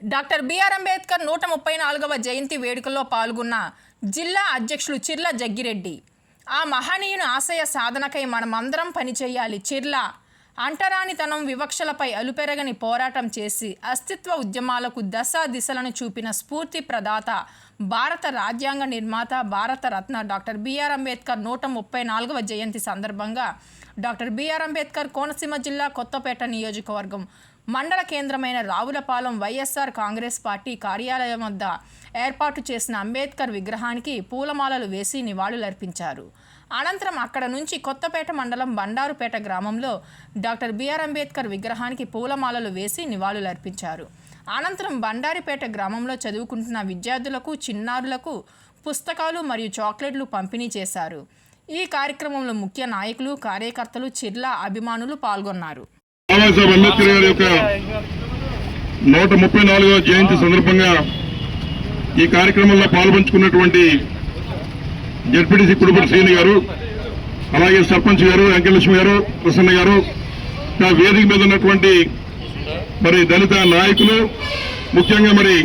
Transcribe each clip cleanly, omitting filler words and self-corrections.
Doctor BR Ambedkar 134వ జయంతి వేడుకల్లో పాల్గొన్న జిల్లా అధ్యక్షులు చిర్ల జగ్గిరెడ్డి. ఆ మహనీయుని ఆశయ సాధనకై మనమందరం పనిచేయాలి. చిర్ల అంటరానితనం వివక్షలపై అలుపెరగని పోరాటం చేసి అస్తిత్వ ఉద్యమాలకు దశ దిశలను చూపిన స్ఫూర్తి ప్రదాత, భారత రాజ్యాంగ నిర్మాత, భారత రత్న డాక్టర్ బిఆర్ అంబేద్కర్ 134వ జయంతి సందర్భంగా డాక్టర్ బిఆర్ అంబేద్కర్ కోనసీమ జిల్లా కొత్తపేట నియోజకవర్గం మండల కేంద్రమైన రావులపాలెం వైఎస్ఆర్ కాంగ్రెస్ పార్టీ కార్యాలయం వద్ద ఏర్పాటు చేసిన అంబేద్కర్ విగ్రహానికి పూలమాలలు వేసి నివాళులర్పించారు. అనంతరం అక్కడ నుంచి కొత్తపేట మండలం బండారుపేట గ్రామంలో డాక్టర్ బిఆర్ అంబేద్కర్ విగ్రహానికి పూలమాలలు వేసి నివాళులర్పించారు. అనంతరం బండారిపేట గ్రామంలో చదువుకుంటున్న విద్యార్థులకు, చిన్నారులకు పుస్తకాలు మరియు చాక్లెట్లు పంపిణీ చేశారు. ఈ కార్యక్రమంలో ముఖ్య నాయకులు, కార్యకర్తలు, చిర్ల అభిమానులు పాల్గొన్నారు. బాబాసాహెబ్ అంబేద్కర్ గారి యొక్క 134వ జయంతి సందర్భంగా ఈ కార్యక్రమంలో పాల్పంచుకున్నటువంటి జడ్పీటీసీ కుడుపటి శ్రీని గారు, అలాగే సర్పంచ్ గారు, వెంకటలక్ష్మి గారు, ప్రసన్న గారు, వేదిక మీద ఉన్నటువంటి మరి దళిత నాయకులు, ముఖ్యంగా మరి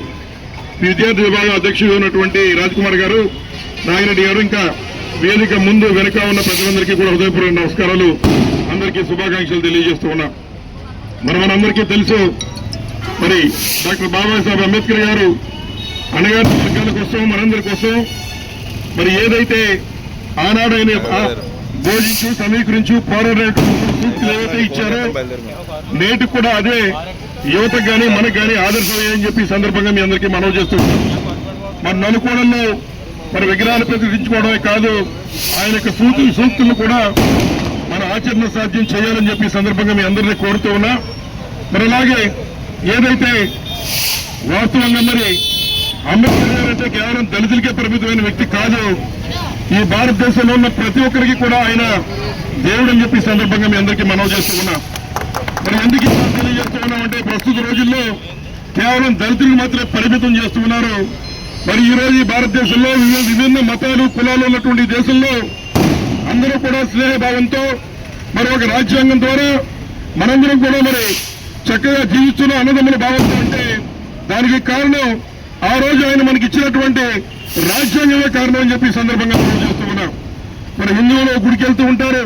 విద్యార్థి విభాగ అధ్యక్షుడు ఉన్నటువంటి రాజ్కుమార్ గారు, నాగిరెడ్డి గారు, ఇంకా వేదిక ముందు వెనుక ఉన్న ప్రజలందరికీ కూడా హృదయపూర్వక నమస్కారాలు, అందరికీ శుభాకాంక్షలు తెలియజేస్తూ ఉన్నాం. మనందరికీ తెలుసు, మరి డాక్టర్ బాబాసాహెబ్ అంబేద్కర్ గారు అణగారిన వర్గాల కోసం, మనందరి కోసం మరి ఏదైతే ఆనాడు ఆయన బోధించు, సమీకరించు, పోరాడేటువంటి సూక్తులు ఏవైతే ఇచ్చారో నేటికి కూడా అదే యువతకు కానీ మనకు కానీ ఆదర్శమని చెప్పి సందర్భంగా మీ అందరికీ మనవి చేస్తున్నాం. మరి నలుకోణంలో మరి విగ్రహాలు ప్రతిష్ఠించుకోవడమే కాదు, ఆయన యొక్క సూక్తులను కూడా మన ఆచరణ సాధ్యం చేయాలని చెప్పి సందర్భంగా మీ అందరినీ కోరుతూ ఉన్నా. మరి అలాగే ఏదైతే వాస్తవంగా మరి అంబేద్కర్ గారు అంటే కేవలం దళితులకే పరిమితమైన వ్యక్తి కాదు, ఈ భారతదేశంలో ఉన్న ప్రతి ఒక్కరికి కూడా ఆయన దేవుడు అని చెప్పి సందర్భంగా మీ అందరికీ మనవి చేస్తూ ఉన్నా. మరి ఎందుకు తెలియజేస్తూ ఉన్నామంటే ప్రస్తుత రోజుల్లో కేవలం దళితులకు మాత్రమే పరిమితం చేస్తూ ఉన్నారు. మరి ఈ రోజు ఈ భారతదేశంలో విభిన్న మతాలు, కులాలు ఉన్నటువంటి దేశంలో అందరూ కూడా స్నేహభావంతో మరి ఒక రాజ్యాంగం ద్వారా మనందరం కూడా మరి చక్కగా జీవిస్తున్న అన్నదమ్ముల భావంతో అంటే దానికి కారణం ఆ రోజు ఆయన మనకి ఇచ్చినటువంటి రాజ్యాంగమే కారణం అని చెప్పి సందర్భంగా మనం చేస్తూ ఉన్నాం. మరి హిందువులు గుడికి వెళ్తూ ఉంటారు,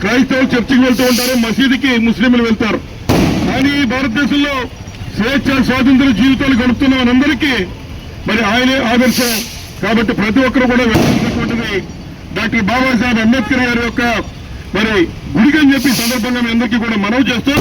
క్రైస్తవులు చర్చికి వెళ్తూ ఉంటారు, మసీదుకి ముస్లింలు వెళ్తారు. కానీ భారతదేశంలో స్వేచ్ఛ, స్వాతంత్ర జీవితాలు గడుపుతున్న మనందరికీ మరి ఆయనే ఆదర్శం. కాబట్టి ప్రతి ఒక్కరు కూడా వెళ్ళాల్సినటువంటిది డాక్టర్ బాబాసాహెబ్ అంబేద్కర్ గారి యొక్క మరి గుడికి అని చెప్పి సందర్భంగా మీ అందరికీ కూడా మనవి చేస్తూ